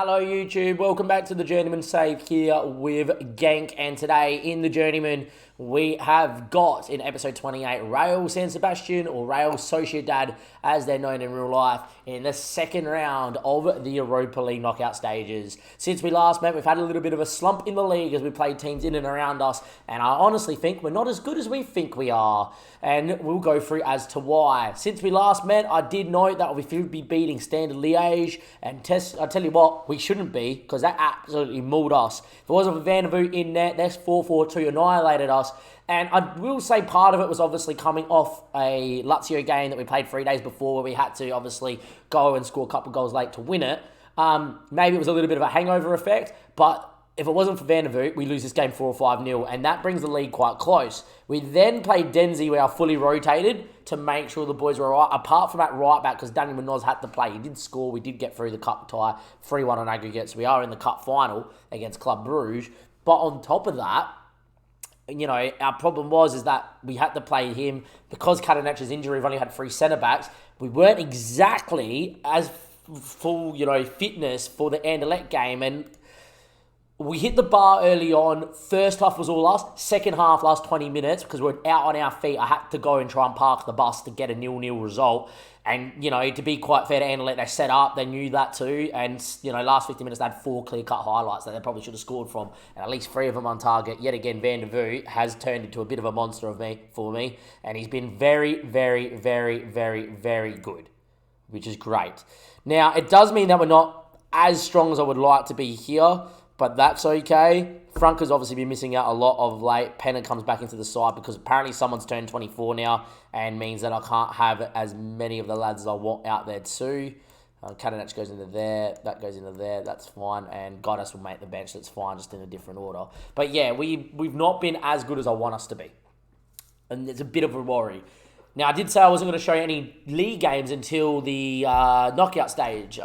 Hello YouTube, welcome back to the Journeyman save here with Genk, and today in the Journeyman we have got in episode 28 Real San Sebastian, or Real Sociedad as they're known in real life, in the second round of the Europa League knockout stages. Since we last met, we've had a little bit of a slump in the league as we played teams in and around us, and I honestly think we're not as good as we think we are, and we'll go through as to why. Since we last met, I did note that we should be beating Standard Liège, and I tell you what, we shouldn't be, because that absolutely mauled us. If it wasn't for Van der Voort in net, that's 4-4-2 annihilated us. And I will say part of it was obviously coming off a Lazio game that we played 3 days before, where we had to obviously go and score a couple of goals late to win it. Maybe it was a little bit of a hangover effect, but if it wasn't for Van der Voort, we lose this game 4 or 5-0, and that brings the league quite close. We then played Denzi, where I fully rotated to make sure the boys were all right, apart from that right back, because Daniel Munoz had to play. He did score, we did get through the cup tie, 3-1 on aggregate, so we are in the cup final against Club Bruges. But on top of that, you know, our problem is that we had to play him because Katanec's injury. We've only had 3 centre-backs. We weren't exactly as full, fitness for the Anderlecht game, and we hit the bar early on. First half was all us. Second half, last 20 minutes, because we're out on our feet, I had to go and try and park the bus to get a 0-0 result. And, to be quite fair to Anderlecht, they set up, they knew that too. And, last 50 minutes, they had 4 clear-cut highlights that they probably should have scored from. And at least 3 of them on target. Yet again, Van der Voort has turned into a bit of a monster for me. And he's been very, very, very, very, very good, which is great. Now, it does mean that we're not as strong as I would like to be here, but that's okay. Franca's obviously been missing out a lot of late. Penna comes back into the side because apparently someone's turned 24 now, and means that I can't have as many of the lads as I want out there too. Katanec goes into there, that goes into there, that's fine, and Goddess will make the bench, that's fine, just in a different order. But yeah, we've not been as good as I want us to be, and it's a bit of a worry. Now, I did say I wasn't going to show you any league games until the knockout stage,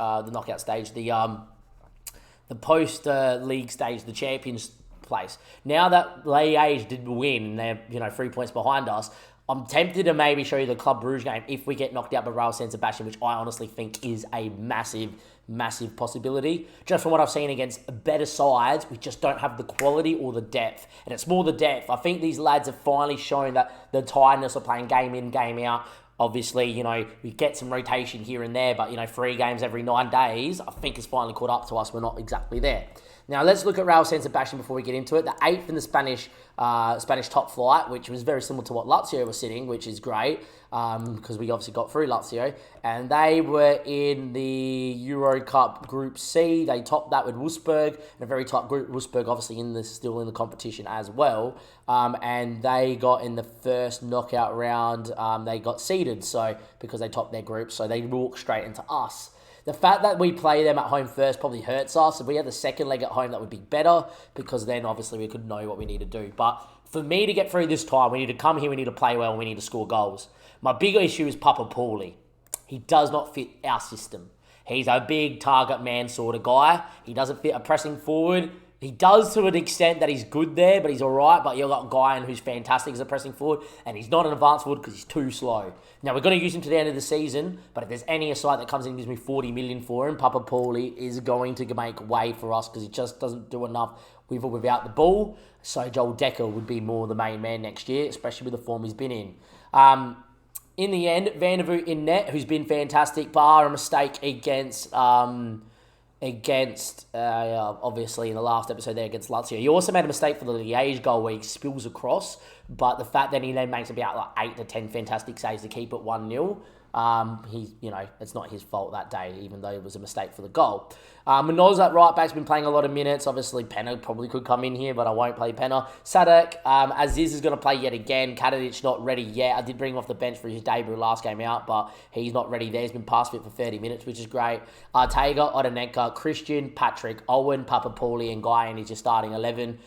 the post-league stage, the Champions place. Now that Liège did win, and they're 3 points behind us, I'm tempted to maybe show you the Club Bruges game if we get knocked out by Real San Sebastian, which I honestly think is a massive, massive possibility. Just from what I've seen against better sides, we just don't have the quality or the depth. And it's more the depth. I think these lads have finally shown that the tiredness of playing game in, game out. Obviously, we get some rotation here and there, but, 3 games every 9 days, I think has finally caught up to us. We're not exactly there. Now, let's look at Real San Sebastian before we get into it. The 8th in the Spanish top flight, which was very similar to what Lazio was sitting, which is great, because we obviously got through Lazio. And they were in the Euro Cup Group C. They topped that with Wolfsburg, and a very tight group. Wolfsburg obviously still in the competition as well. And they got in the first knockout round, they got seeded, so because they topped their group, so they walked straight into us. The fact that we play them at home first probably hurts us. If we had the second leg at home, that would be better, because then obviously we could know what we need to do. But for me to get through this time, we need to come here, we need to play well, and we need to score goals. My bigger issue is Papapoli. He does not fit our system. He's a big target man sort of guy. He doesn't fit a pressing forward. He does to an extent that he's good there, but he's all right. But you've got Guyan who's fantastic as a pressing forward, and he's not an advanced forward because he's too slow. Now, we're going to use him to the end of the season, but if there's any side that comes in and gives me 40 million for him, Papapoli is going to make way for us, because he just doesn't do enough with or without the ball. So Joel Decker would be more the main man next year, especially with the form he's been in. In the end, Van der Voort in net, who's been fantastic, bar a mistake against obviously in the last episode there against Lazio. He also made a mistake for the Liège goal where he spills across, but the fact that he then makes about 8 to 10 fantastic saves to keep it 1-0, it's not his fault that day, even though it was a mistake for the goal. Munoz at right back's been playing a lot of minutes. Obviously, Penna probably could come in here, but I won't play Penna. Sadek, Aziz is going to play yet again. Katanec not ready yet. I did bring him off the bench for his debut last game out, but he's not ready there. He's been past fit for 30 minutes, which is great. Ortega, Odenenka, Christian, Patrick, Owen, Papapoli, and Guyan is your starting 11.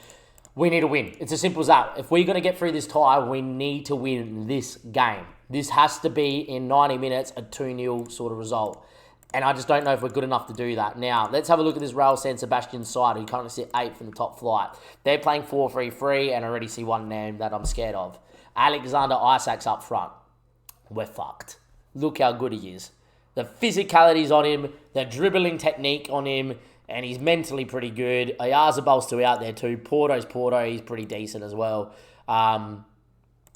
We need to win. It's as simple as that. If we're going to get through this tie, we need to win this game. This has to be, in 90 minutes, a 2-0 sort of result. And I just don't know if we're good enough to do that. Now, let's have a look at this Real San Sebastian side, who currently sit 8th in the top flight. They're playing 4-3-3, and I already see one name that I'm scared of. Alexander Isak's up front. We're fucked. Look how good he is. The physicality's on him, the dribbling technique on him, and he's mentally pretty good. Ayarzabal's still out there too. Porto's Porto, he's pretty decent as well.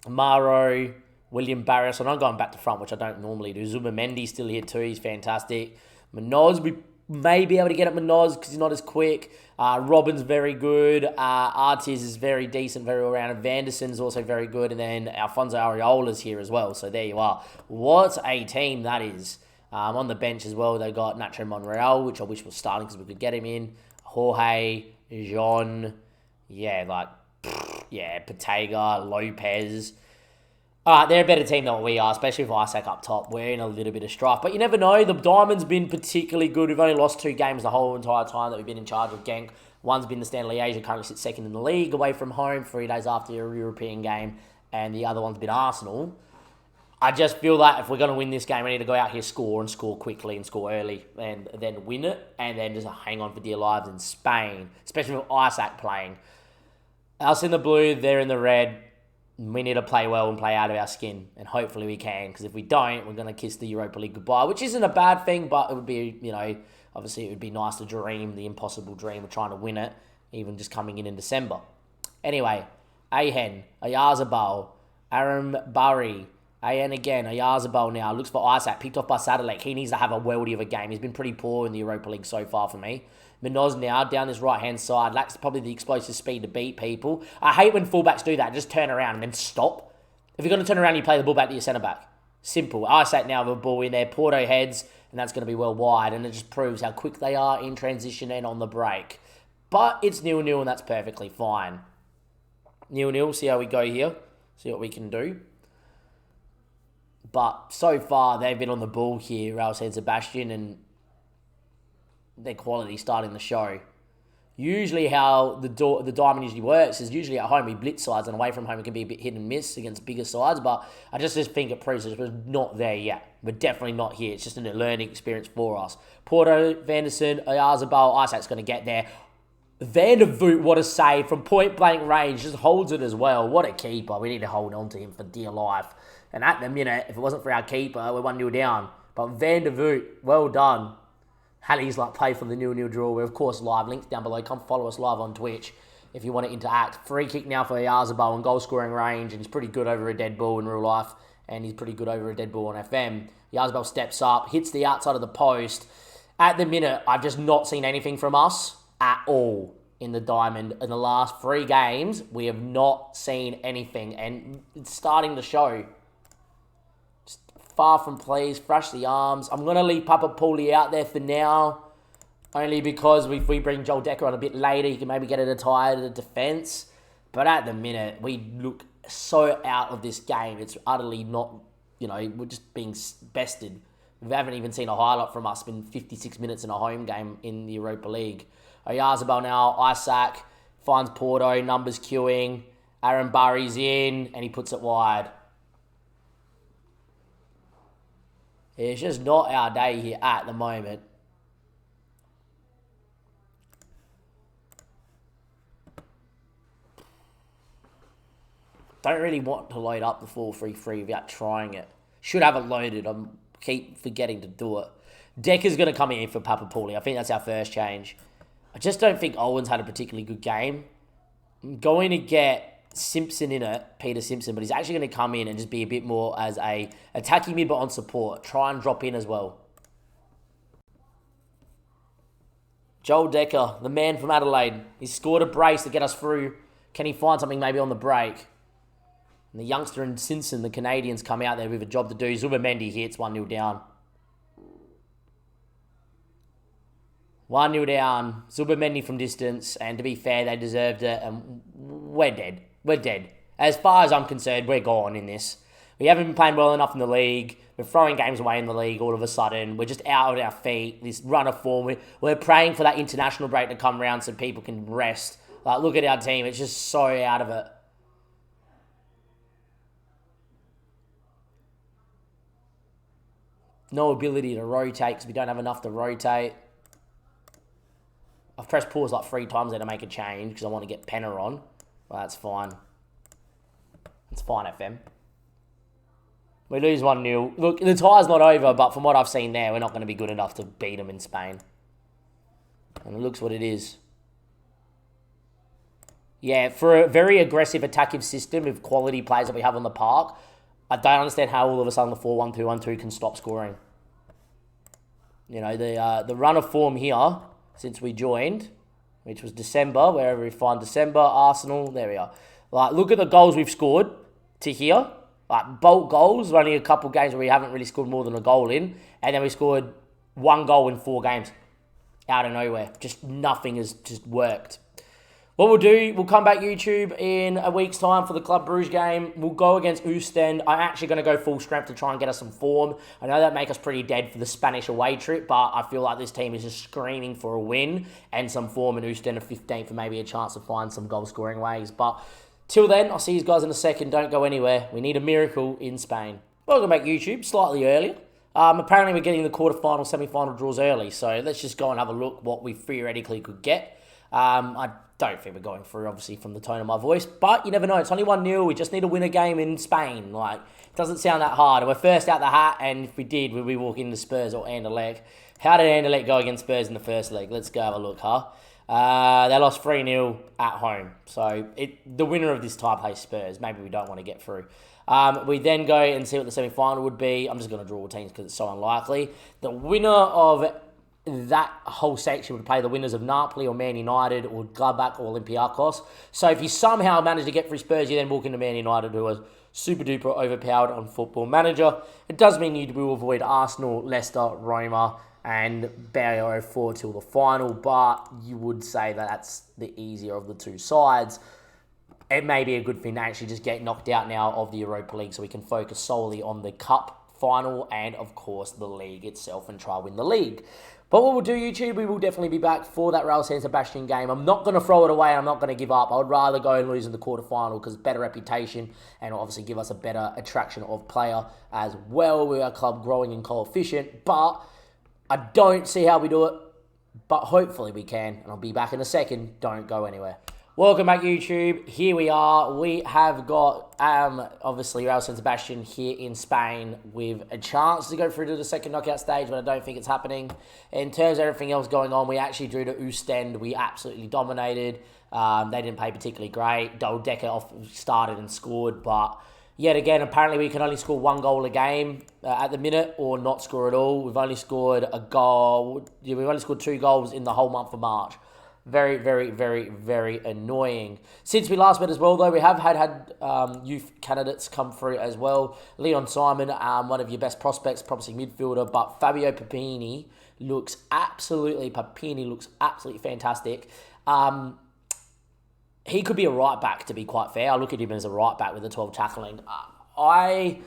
Maro, William Barrios, and I'm going back to front, which I don't normally do. Zubamendi's still here too, he's fantastic. Manoz, we may be able to get at Manoz because he's not as quick. Robin's very good. Artiz is very decent, very all-rounded. Vanderson's also very good. And then Alfonso Areola's here as well. So there you are. What a team that is. On the bench as well, they got Nacho Monreal, which I wish was starting because we could get him in. Jorge, Jean, Patega, Lopez. They're a better team than what we are, especially with Isaac up top. We're in a little bit of strife. But you never know. The Diamond's been particularly good. We've only lost 2 games the whole entire time that we've been in charge of Genk. One's been the Stanley Asia, currently sits second in the league, away from home 3 days after a European game. And the other one's been Arsenal. I just feel that if we're going to win this game, we need to go out here, score and score quickly and score early and then win it and then just hang on for dear lives in Spain, especially with Isaac playing. Us in the blue, they're in the red. We need to play well and play out of our skin, and hopefully we can, because if we don't, we're going to kiss the Europa League goodbye, which isn't a bad thing, but it would be, obviously it would be nice to dream the impossible dream of trying to win it, even just coming in December. Anyway, Ahen, Ayarzabal, Aram Bari, AN again, Ayarzabal now, looks for Isaac, picked off by Sadalek. He needs to have a worldie of a game. He's been pretty poor in the Europa League so far for me. Minoz now, down this right-hand side, lacks probably the explosive speed to beat people. I hate when fullbacks do that, just turn around and then stop. If you're going to turn around, you play the ball back to your centre-back. Simple. Isaac now with a ball in there, Porto heads, and that's going to be well wide, and it just proves how quick they are in transition and on the break. But it's 0-0, and that's perfectly fine. 0-0, see how we go here. See what we can do. But so far, they've been on the ball here, Real San Sebastian, and their quality starting the show. Usually how the Diamond usually works is usually at home we blitz sides, and away from home it can be a bit hit and miss against bigger sides, but I just think it proves that we're not there yet. We're definitely not here. It's just a learning experience for us. Porto, Vanderson, Ayarzabal, Isaac's going to get there. Van der Voot, what a save from point-blank range, just holds it as well. What a keeper. We need to hold on to him for dear life. And at the minute, if it wasn't for our keeper, we're 1-0 down. But Van der Voot, well done. Halley's play for the 0-0 draw. We're, of course, live. Links down below. Come follow us live on Twitch if you want to interact. Free kick now for Ayarzabal in goal-scoring range. And he's pretty good over a dead ball in real life. And he's pretty good over a dead ball on FM. Ayarzabal steps up, hits the outside of the post. At the minute, I've just not seen anything from us at all in the Diamond. In the last 3 games, we have not seen anything. And it's starting to show. Far from pleased, thrash the arms. I'm going to leave Papa Pooley out there for now. Only because if we bring Joel Decker on a bit later, he can maybe get a tie to the defence. But at the minute, we look so out of this game. It's utterly not, we're just being bested. We haven't even seen a highlight from us. It's been 56 minutes in a home game in the Europa League. Ayarzabal now, Isaac, finds Porto, numbers queuing. Aaron Barry's in, and he puts it wide. It's just not our day here at the moment. Don't really want to load up the 4-3-3 without trying it. Should have it loaded. I keep forgetting to do it. Decker's going to come in for Papa Pooley. I think that's our first change. I just don't think Owen's had a particularly good game. I'm going to get Simpson in it, Peter Simpson, but he's actually going to come in and just be a bit more as a attacking mid but on support. Try and drop in as well. Joel Decker, the man from Adelaide. He's scored a brace to get us through. Can he find something maybe on the break? And the youngster and Simpson, the Canadians, come out there with a job to do. Zubamendi hits 1-0 down. 1-0 down. Zubamendi from distance. And to be fair, they deserved it. And we're dead. We're dead. As far as I'm concerned, we're gone in this. We haven't been playing well enough in the league. We're throwing games away in the league all of a sudden. We're just out of our feet. This run of form. We're praying for that international break to come around so people can rest. Look at our team. It's just so out of it. No ability to rotate because we don't have enough to rotate. I've pressed pause 3 times there to make a change because I want to get Penner on. Well, that's fine. It's fine, FM. We lose 1-0. Look, the tie's not over, but from what I've seen there, we're not going to be good enough to beat them in Spain. And it looks what it is. Yeah, for a very aggressive attacking system with quality players that we have on the park, I don't understand how all of a sudden the 4-1-2-1-2 can stop scoring. You know, the run of form here since we joined, which was December, wherever we find December, Arsenal, there we are. Like, look at the goals we've scored to here. Like, bulk goals, only a couple games where we haven't really scored more than a goal in. And then we scored 1 goal in 4 games. Out of nowhere. Just nothing has just worked. What we'll do, we'll come back YouTube in a week's time for the Club Brugge game. We'll go against Ostend. I'm actually going to go full strength to try and get us some form. I know that make us pretty dead for the Spanish away trip, but I feel like this team is just screaming for a win and some form in Ostend of 15th for maybe a chance to find some goal-scoring ways. But till then, I'll see you guys in a second. Don't go anywhere. We need a miracle in Spain. Welcome back, YouTube. Slightly earlier. Apparently, we're getting the quarterfinal, semi-final draws early, so let's just go and have a look what we theoretically could get. I don't think we're going through, obviously, from the tone of my voice, but you never know. It's only 1-0. We just need to win a game in Spain. Like, it doesn't sound that hard. And we're first out the hat, and if we did, would we walk into Spurs or Anderlecht? How did Anderlecht go against Spurs in the first leg? Let's go have a look, huh? They lost 3-0 at home. So, the winner of this tie plays Spurs. Maybe we don't want to get through. We then go and see what the semi-final would be. I'm just going to draw all teams because it's so unlikely. The winner of that whole section would play the winners of Napoli or Man United or Gladbach or Olympiacos. So if you somehow manage to get through Spurs, you then walk into Man United, who are super duper overpowered on Football Manager. It does mean you will avoid Arsenal, Leicester, Roma, and Bayern forward till the final, but you would say that that's the easier of the two sides. It may be a good thing to actually just get knocked out now of the Europa League so we can focus solely on the Cup final and, of course, the league itself and try to win the league. But what we'll do, YouTube, we will definitely be back for that Real San Sebastian game. I'm not going to throw it away. I'm not going to give up. I would rather go and lose in the quarterfinal because better reputation and obviously give us a better attraction of player as well with our club growing in coefficient. But I don't see how we do it, but hopefully we can. And I'll be back in a second. Don't go anywhere. Welcome back, YouTube. Here we are. We have got, obviously, Real San Sebastian here in Spain with a chance to go through to the second knockout stage, but I don't think it's happening. In terms of everything else going on, we actually drew to Ostend. We absolutely dominated. They didn't play particularly great. Decker started and scored, but yet again, apparently we can only score 1 goal a game at the minute or not score at all. We've only scored a goal. We've only scored 2 goals in the whole month of March. Very, very, very, very annoying. Since we last met as well, though, we have had youth candidates come through as well. Leon Simon, one of your best prospects, promising midfielder, but Fabio Papini looks absolutely fantastic. He could be a right back, to be quite fair. I look at him as a right back with a 12 tackling. I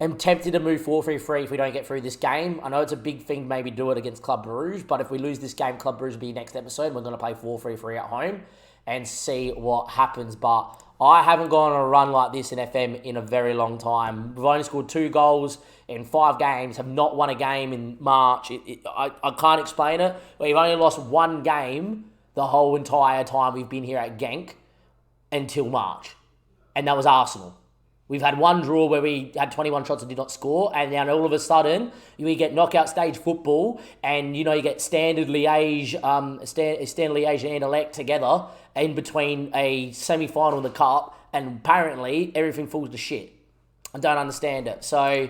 am tempted to move 4-3-3 if we don't get through this game. I know it's a big thing to maybe do it against Club Brugge, but if we lose this game, Club Brugge will be next episode. We're going to play 4-3-3 at home and see what happens. But I haven't gone on a run like this in FM in a very long time. We've only scored 2 goals in 5 games, have not won a game in March. I can't explain it. We've only lost 1 game the whole entire time we've been here at Genk until March, and that was Arsenal. We've had 1 draw where we had 21 shots and did not score, and then all of a sudden we get knockout stage football, and you get Standard Liège, Standard Liège and Anderlecht together in between a semi-final in the cup, and apparently everything falls to shit. I don't understand it. So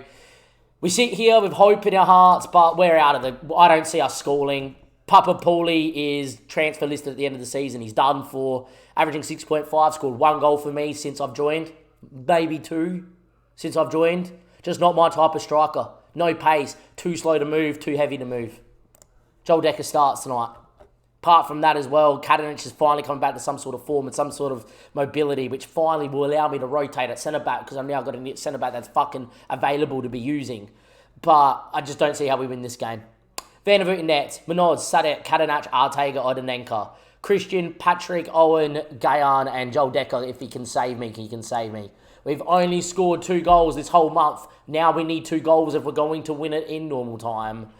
we sit here with hope in our hearts, but we're out of the. I don't see us scoring. Papa Paulie is transfer listed at the end of the season. He's done for, averaging 6.5, scored 1 goal for me since I've joined. Maybe 2 since I've joined. Just not my type of striker. No pace, too slow to move, too heavy to move. Joel Decker starts tonight. Apart from that as well, Kadinic is finally coming back to some sort of form and some sort of mobility, which finally will allow me to rotate at centre-back because I've now got a centre-back that's fucking available to be using. But I just don't see how we win this game. Van der Voort in net, Munoz, Sadet, Kadinic, Artega, Odenenka. Christian, Patrick, Owen, Gayan, and Joel Decker. If he can save me, he can save me. We've only scored 2 goals this whole month. Now we need 2 goals if we're going to win it in normal time.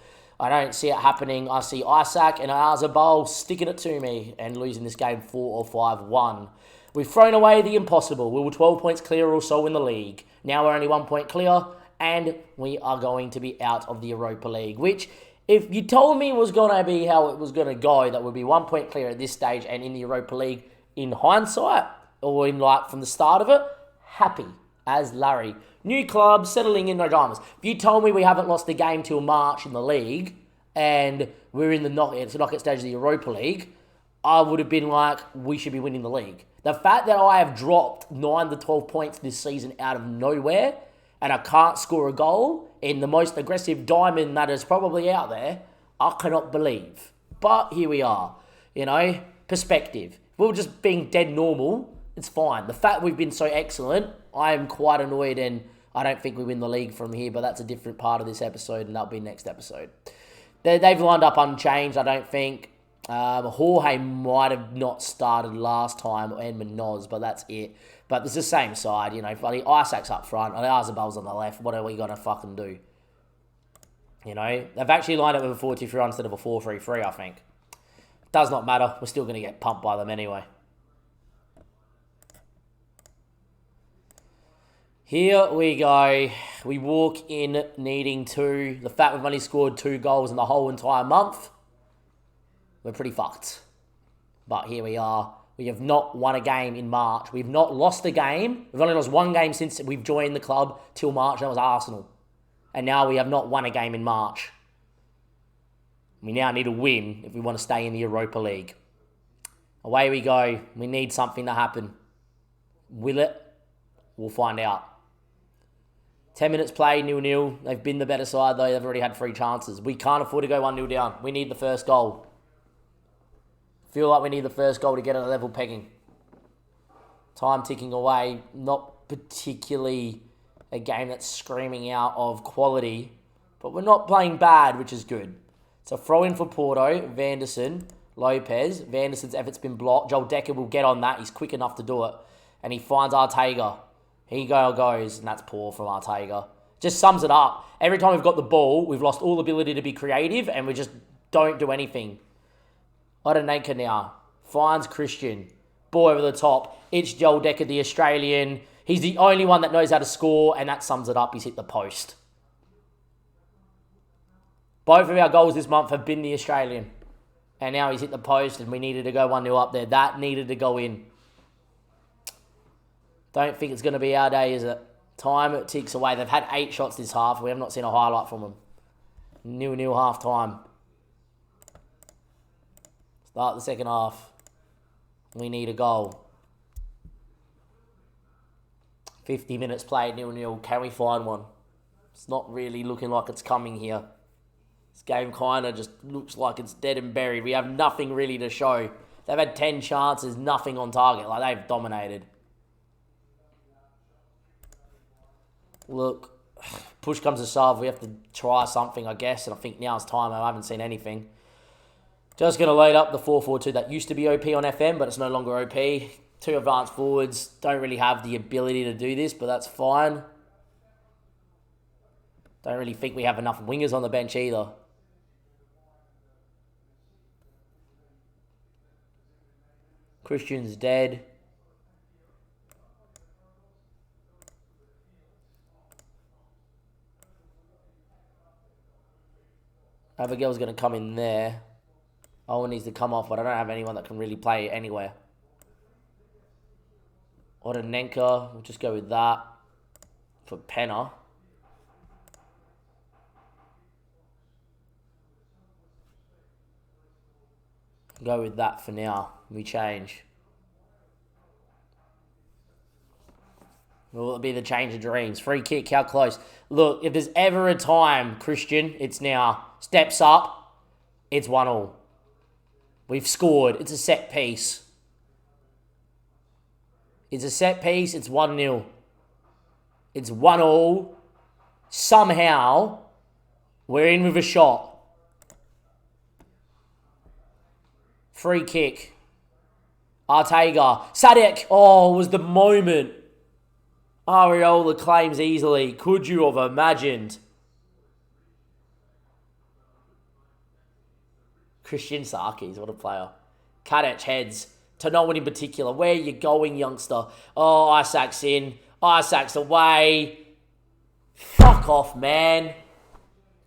I don't see it happening. I see Isaac and Arzabal sticking it to me and losing this game 4 or 5-1. We've thrown away the impossible. We were 12 points clear or so in the league. Now we're only 1 point clear, and we are going to be out of the Europa League, which If you told me it was going to be how it was going to go, that would be 1 point clear at this stage and in the Europa League in hindsight, or in like from the start of it, happy as Larry. New club, settling in, no dramas. If you told me we haven't lost a game till March in the league and we're in the knockout stage of the Europa League, I would have been like, we should be winning the league. The fact that I have dropped 9 to 12 points this season out of nowhere and I can't score a goal in the most aggressive diamond that is probably out there, I cannot believe. But here we are, perspective. If we were just being dead normal, it's fine. The fact we've been so excellent, I am quite annoyed, and I don't think we win the league from here, but that's a different part of this episode, and that'll be next episode. They've lined up unchanged, I don't think. Jorge might have not started last time, and Munoz, but that's it. But it's the same side, bloody Isaac's up front, Arzabel's on the left. What are we going to fucking do? They've actually lined up with a 4-2-3 instead of a 4-3-3, I think. Does not matter. We're still going to get pumped by them anyway. Here we go. We walk in needing 2. The fact we've only scored 2 goals in the whole entire month, we're pretty fucked. But here we are. We have not won a game in March. We've not lost a game. We've only lost 1 game since we've joined the club till March. That was Arsenal. And now we have not won a game in March. We now need a win if we want to stay in the Europa League. Away we go. We need something to happen. Will it? We'll find out. 10 minutes played, 0-0. They've been the better side, though. They've already had 3 chances. We can't afford to go 1-0 down. We need the first goal. Feel like we need the first goal to get at a level pegging. Time ticking away. Not particularly a game that's screaming out of quality, but we're not playing bad, which is good. So throw in for Porto, Vanderson, Lopez. Vanderson's effort's been blocked. Joel Decker will get on that. He's quick enough to do it. And he finds Ortega. He goes, and that's poor from Ortega. Just sums it up. Every time we've got the ball, we've lost all ability to be creative, and we just don't do anything. Odeneka now finds Christian. Ball over the top. It's Joel Decker, the Australian. He's the only one that knows how to score, and that sums it up. He's hit the post. Both of our goals this month have been the Australian. And now he's hit the post, and we needed to go 1-0 up there. That needed to go in. Don't think it's going to be our day, is it? Time ticks away. They've had 8 shots this half. We have not seen a highlight from them. 0-0 half time. Start the second half. We need a goal. 50 minutes played, 0-0. Can we find one? It's not really looking like it's coming here. This game kind of just looks like it's dead and buried. We have nothing really to show. They've had 10 chances, nothing on target. Like, they've dominated. Look, push comes to shove. We have to try something, I guess. And I think now's time. I haven't seen anything. Just going to load up the 4-4-2 that used to be OP on FM, but it's no longer OP. 2 advanced forwards. Don't really have the ability to do this, but that's fine. Don't really think we have enough wingers on the bench either. Christian's dead. Abigail's going to come in there. Owen needs to come off, but I don't have anyone that can really play anywhere. Odenenka, we'll just go with that for Penner. Go with that for now. We change. Will it be the change of dreams? Free kick, how close? Look, if there's ever a time, Christian, it's now. Steps up, it's 1-1. We've scored. It's a set piece. It's a set piece. It's 1-0. It's 1-1. Somehow, we're in with a shot. Free kick. Ortega. Sadek. Oh, was the moment. Areola claims easily. Could you have imagined? Christian Sarkis, what a player. Kadech heads to no one in particular. Where are you going, youngster? Oh, Isaac's in. Isaac's away. Fuck off, man.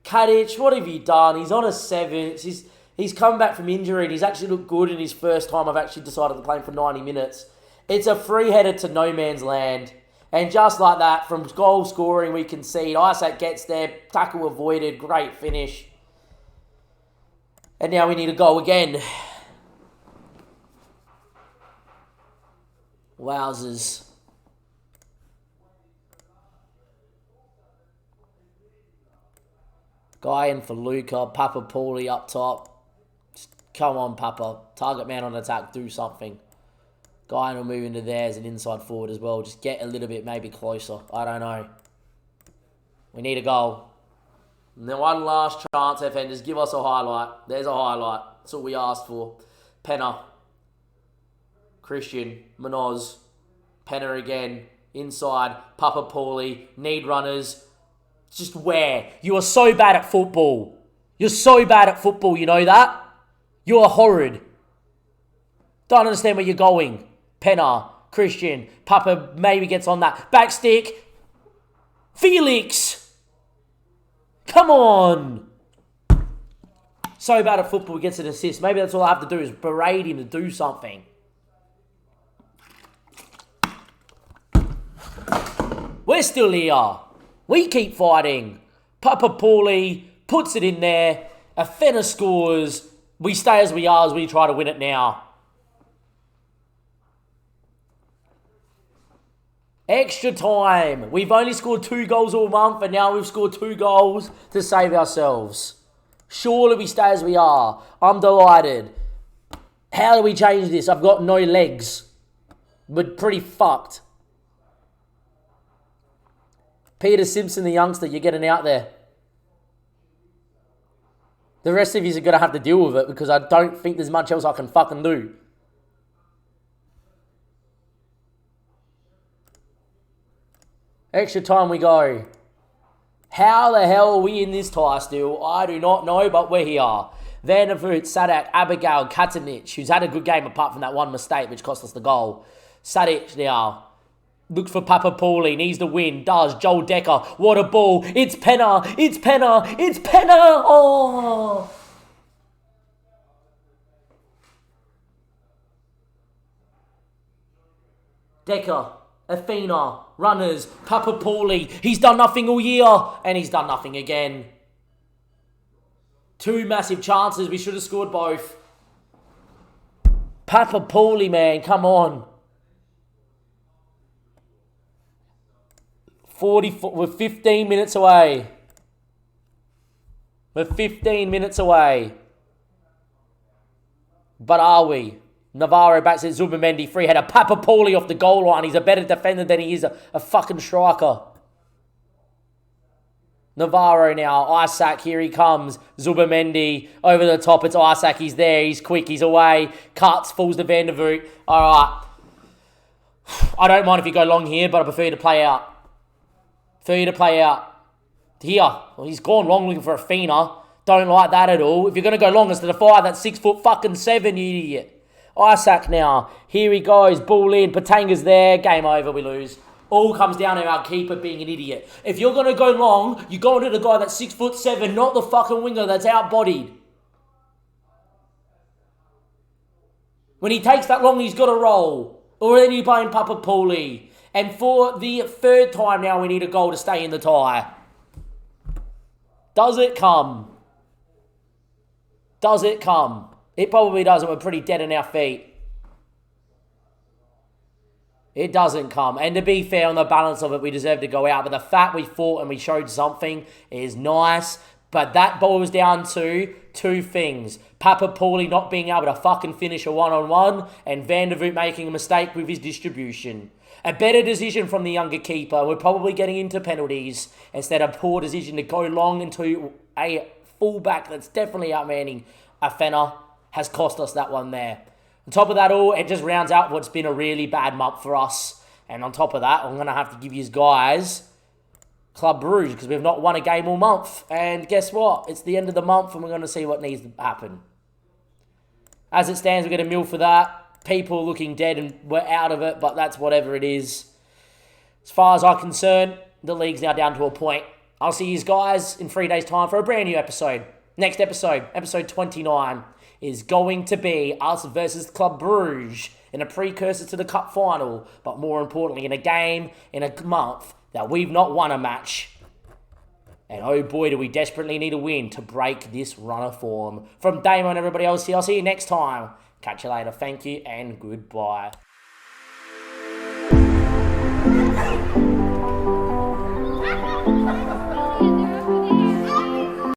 Kadic, what have you done? He's on a 7. He's come back from injury and he's actually looked good in his first time I've actually decided to play him for 90 minutes. It's a free header to no man's land. And just like that, from goal scoring, we concede. Isaac gets there, tackle avoided, great finish. And now we need a goal again. Wowzers. Guy in for Luca, Papa Paulie up top. Just come on, Papa. Target man on attack, do something. Guy will move into there as an inside forward as well. Just get a little bit maybe closer. I don't know. We need a goal. And then one last chance, FN. Just give us a highlight. There's a highlight. That's all we asked for. Penner. Christian. Manoz. Penner again. Inside. Papa Paulie. Need runners. Just where? You are so bad at football. You're so bad at football, you know that? You are horrid. Don't understand where you're going. Penner, Christian, Papa maybe gets on that. Back stick. Felix. Come on. So bad at football, he gets an assist. Maybe that's all I have to do is berate him to do something. We're still here. We keep fighting. Papa Paulie puts it in there. Afena scores. We stay as we are as we try to win it now. Extra time. We've only scored 2 goals all month and now we've scored 2 goals to save ourselves. Surely we stay as we are. I'm delighted. How do we change this? I've got no legs. We're pretty fucked. Peter Simpson, the youngster, you're getting out there. The rest of you are going to have to deal with it because I don't think there's much else I can fucking do. Extra time we go. How the hell are we in this tie still? I do not know, but we're here. Van der Voort, Sadak, Abigail, Katanic, who's had a good game apart from that one mistake which cost us the goal. Sadik now. Looks for Papa Paulie, needs the win, does. Joel Decker, what a ball. It's Penner, it's Penner, it's Penner. Oh! Decker, Athena, runners, Papa Paulie. He's done nothing all year, and he's done nothing again. 2 massive chances, we should have scored both. Papa Paulie, man, come on. 44, we're 15 minutes away. We're 15 minutes away. But are we? Navarro backs at Zubamendi, free header. Papa Paulie off the goal line. He's a better defender than he is a fucking striker. Navarro now. Isaac, here he comes. Zubamendi over the top. It's Isaac. He's there. He's quick. He's away. Cuts. Falls to Van der Voort. All right. I don't mind if you go long here, but I prefer you to play out. Prefer you to play out. Here. Well, he's gone long looking for a Fina. Don't like that at all. If you're going to go long, it's to defy that 6'7", you idiot. Isaac now. Here he goes. Ball in. Patanga's there. Game over. We lose. All comes down to our keeper being an idiot. If you're going to go long, you go into the guy that's 6'7", not the fucking winger that's out-bodied. When he takes that long, he's got to roll. Or then you're playing Papa Paulie. And for the 3rd time now, we need a goal to stay in the tie. Does it come? Does it come? It probably doesn't. We're pretty dead on our feet. It doesn't come. And to be fair, on the balance of it, we deserve to go out. But the fact we fought and we showed something is nice. But that boils down to 2 things. Papa Paulie not being able to fucking finish a one-on-one. And Van der Voort making a mistake with his distribution. A better decision from the younger keeper. We're probably getting into penalties instead of poor decision to go long into a fullback that's definitely outmanning Afena. Has cost us that one there. On top of that all, it just rounds out what's been a really bad month for us. And on top of that, I'm going to have to give you guys Club Bruges because we've not won a game all month. And guess what? It's the end of the month and we're going to see what needs to happen. As it stands, we're going to mill for that. People looking dead and we're out of it, but that's whatever it is. As far as I'm concerned, the league's now down to a point. I'll see you guys in 3 days' time for a brand new episode. Next episode, episode 29, is going to be us versus Club Bruges in a precursor to the cup final, but more importantly, in a game in a month that we've not won a match. And oh boy, do we desperately need a win to break this run of form. From Damo and everybody else here, I'll see you next time. Catch you later. Thank you and goodbye.